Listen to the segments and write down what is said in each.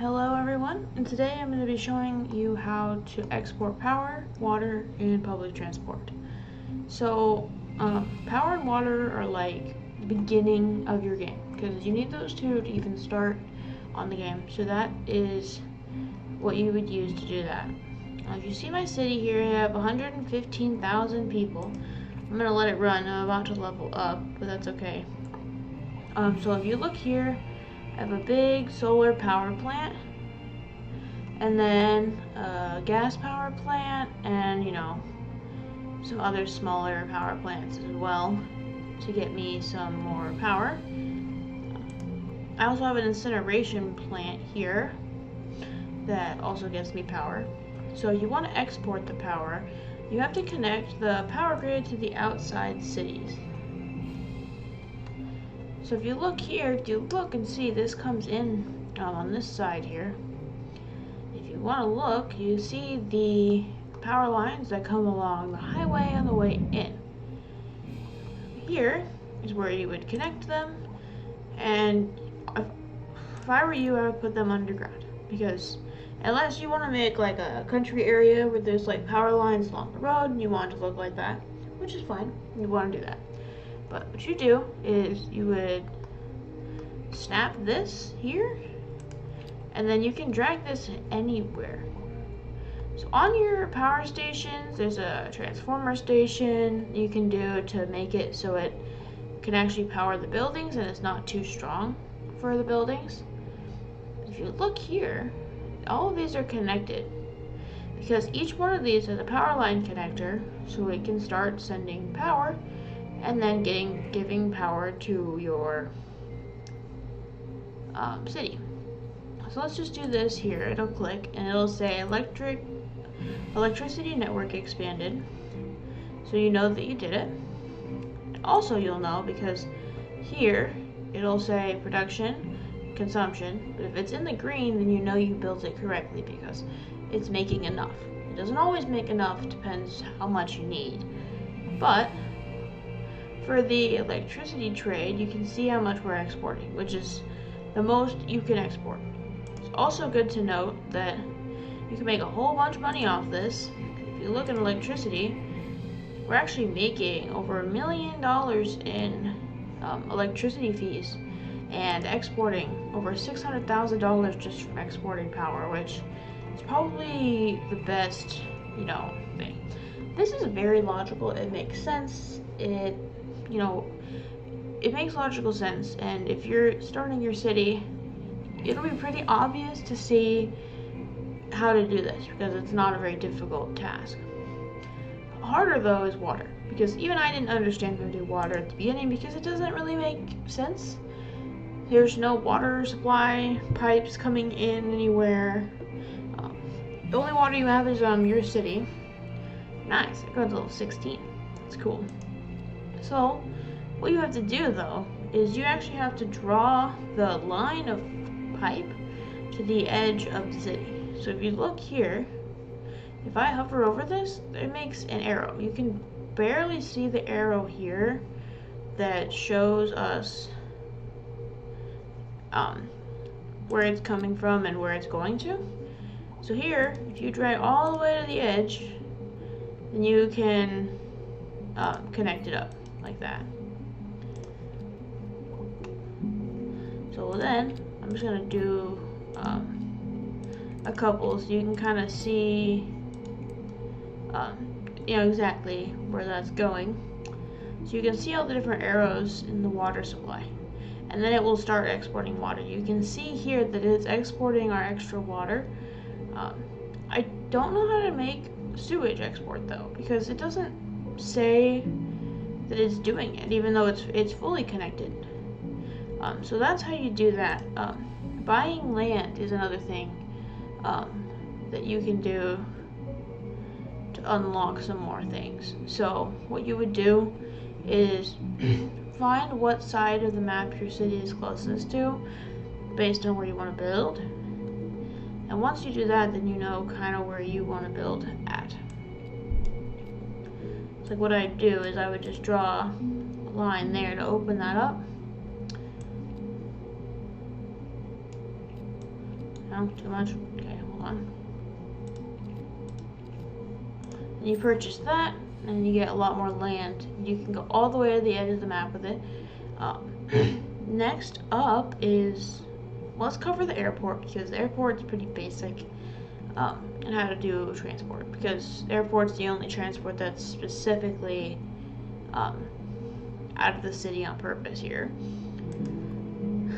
Hello everyone, and today I'm going to be showing you how to export power, water, and public transport. So, power and water are like the beginning of your game, because you need those two to even start on the game. So that is what you would use to do that. If you see my city here, I have 115,000 people. I'm going to let it run. I'm about to level up, but that's okay. So if you look here, I have a big solar power plant, and then a gas power plant, and some other smaller power plants as well to get me some more power. I also have an incineration plant here that also gets me power. So you want to export the power, you have to connect the power grid to the outside cities. So if you look here, you look and see this comes in on this side here. If you want to look, you see the power lines that come along the highway on the way in. Here is where you would connect them, and if I were you, I would put them underground, because unless you want to make like a country area where there's like power lines along the road and you want it to look like that, which is fine, you want to do that. But what you do is you would snap this here, and then you can drag this anywhere. So on your power stations, there's a transformer station you can do to make it so it can actually power the buildings and it's not too strong for the buildings. If you look here, all of these are connected because each one of these has a power line connector, so it can start sending power and then giving power to your city. So let's just do this here. It'll click and it'll say electricity network expanded, so you know that you did it. Also, you'll know because here it'll say production, consumption, but if it's in the green, then you know you built it correctly because it's making enough. It doesn't always make enough, depends how much you need. But for the electricity trade, you can see how much we're exporting, which is the most you can export. It's also good to note that you can make a whole bunch of money off this. If you look at electricity, we're actually making over $1 million in electricity fees and exporting over $600,000 just from exporting power, which is probably the best, thing. This is very logical. It makes sense. It makes logical sense, and if you're starting your city, it'll be pretty obvious to see how to do this because it's not a very difficult task. Harder though is water, because even I didn't understand how to do water at the beginning because it doesn't really make sense. There's no water supply pipes coming in anywhere. The only water you have is your city. Nice, it goes to level 16. That's cool. So what you have to do though is you actually have to draw the line of pipe to the edge of the city. So if you look here, if I hover over this, it makes an arrow. You can barely see the arrow here that shows us where it's coming from and where it's going to. So here, if you drag all the way to the edge, then you can connect it up like that. So then I'm just gonna do a couple so you can kind of see exactly where that's going. So you can see all the different arrows in the water supply, and then it will start exporting water. You can see here that it's exporting our extra water. I don't know how to make sewage export though, because it doesn't say that it's doing it, even though it's fully connected. So that's how you do that. Buying land is another thing that you can do to unlock some more things. So what you would do is find what side of the map your city is closest to based on where you want to build. And once you do that, then you know kind of where you want to build at. So like what I'd do is I would just draw a line there to open that up. No, too much? Okay, hold on. And you purchase that, and you get a lot more land. You can go all the way to the edge of the map with it. Next up is, let's cover the airport, because the airport's pretty basic, and how to do transport, because the airport's the only transport that's specifically out of the city on purpose here.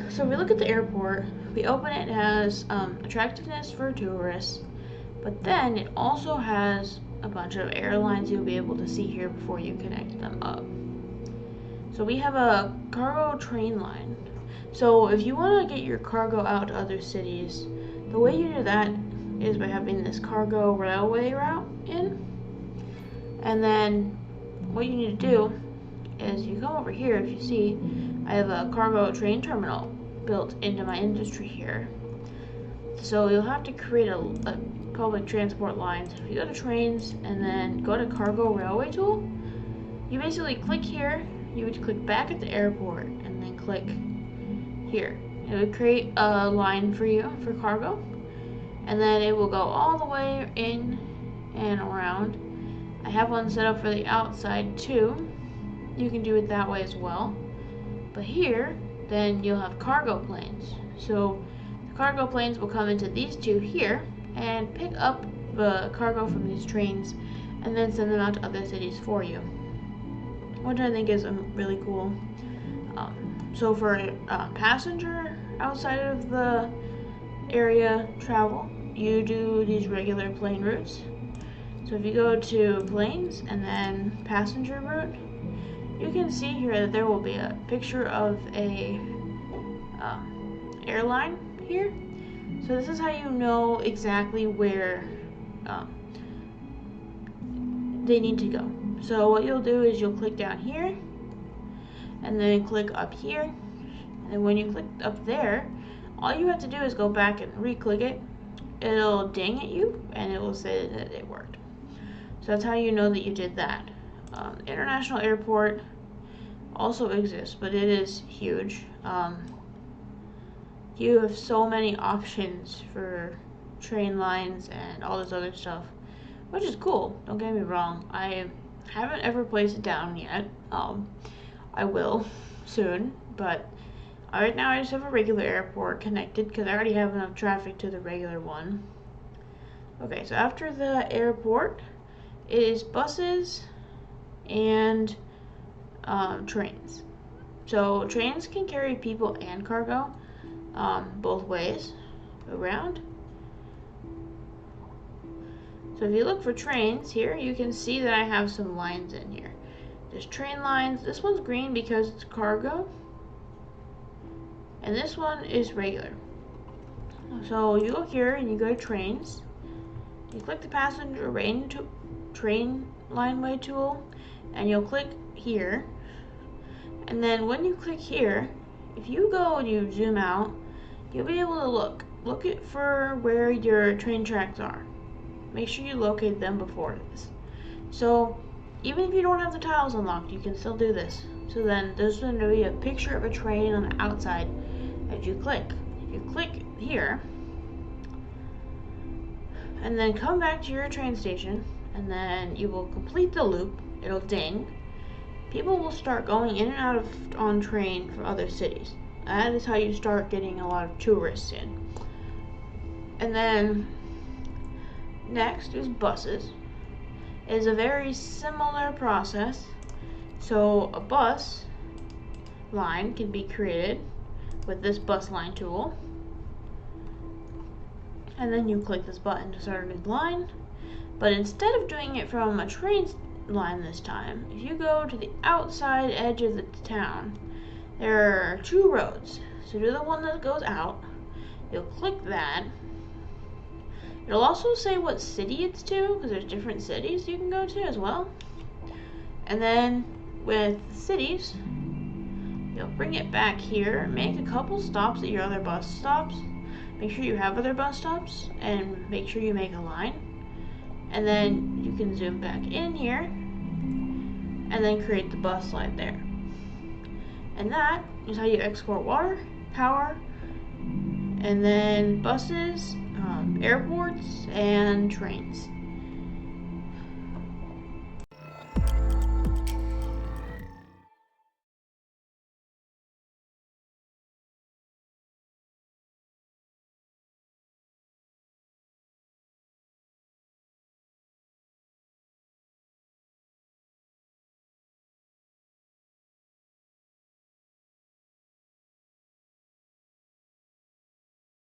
So we look at the airport, we open it, it has attractiveness for tourists, but then it also has a bunch of airlines you'll be able to see here before you connect them up. So we have a cargo train line. So if you want to get your cargo out to other cities, the way you do that is by having this cargo railway route in. And then what you need to do is you come over here, if you see, I have a cargo train terminal built into my industry here. So you'll have to create a public transport line. So if you go to trains and then go to cargo railway tool, you basically click here, you would click back at the airport and then click here. It would create a line for you for cargo, and then it will go all the way in and around. I have one set up for the outside too. You can do it that way as well. But here, then you'll have cargo planes. So the cargo planes will come into these two here and pick up the cargo from these trains and then send them out to other cities for you, which I think is really cool. So for passenger outside of the area travel, you do these regular plane routes. So if you go to planes and then passenger route, you can see here that there will be a picture of a airline here. So this is how you know exactly where they need to go. So what you'll do is you'll click down here and then click up here, and when you click up there, all you have to do is go back and re-click it. It'll ding at you and it will say that it worked. So that's how you know that you did that. International airport also exists, but it is huge. You have so many options for train lines and all this other stuff, which is cool, don't get me wrong. I haven't ever placed it down yet. I will soon, but right now I just have a regular airport connected because I already have enough traffic to the regular one. Okay, so after the airport, it is buses and trains. So trains can carry people and cargo both ways around. So if you look for trains here, you can see that I have some lines in here. There's train lines. This one's green because it's cargo, and this one is regular. So you go here and you go to trains. You click the passenger train lineway tool, and you'll click here. And then when you click here, if you go and you zoom out, you'll be able to look for where your train tracks are. Make sure you locate them before this. So even if you don't have the tiles unlocked, you can still do this. So then there's going to be a picture of a train on the outside as you click. If you click here, and then come back to your train station, and then you will complete the loop, it'll ding. People will start going in and out of on train from other cities. That is how you start getting a lot of tourists in. And then next is buses. It is a very similar process. So a bus line can be created with this bus line tool. And then you click this button to start a new line. But instead of doing it from a train line this time, if you go to the outside edge of the town, there are two roads. So do the one that goes out. You'll click that. It'll also say what city it's to, because there's different cities you can go to as well. And then with the cities, you'll bring it back here, make a couple stops at your other bus stops. Make sure you have other bus stops, and make sure you make a line. And then you can zoom back in here, and then create the bus line there. And that is how you export water, power, and then buses, airports, and trains.